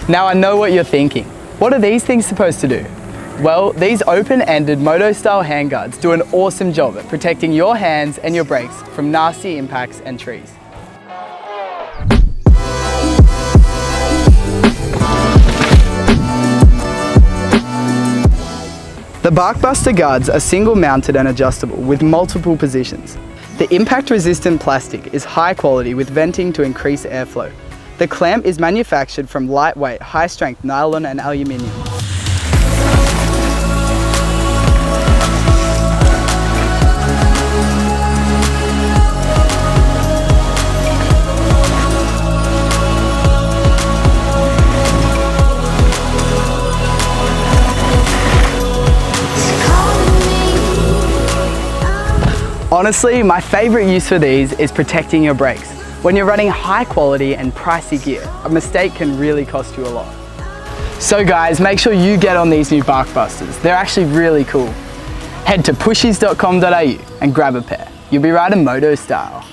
Now I know what you're thinking. What are these things supposed to do? Well, these open-ended moto-style handguards do an awesome job at protecting your hands and your brakes from nasty impacts and trees. The Barkbuster guards are single-mounted and adjustable with multiple positions. The impact-resistant plastic is high quality with venting to increase airflow. The clamp is manufactured from lightweight, high-strength nylon and aluminium. Honestly, my favorite use for these is protecting your brakes. When you're running high quality and pricey gear, a mistake can really cost you a lot. So guys, make sure you get on these new Barkbusters. They're actually really cool. Head to pushys.com.au and grab a pair. You'll be riding moto style.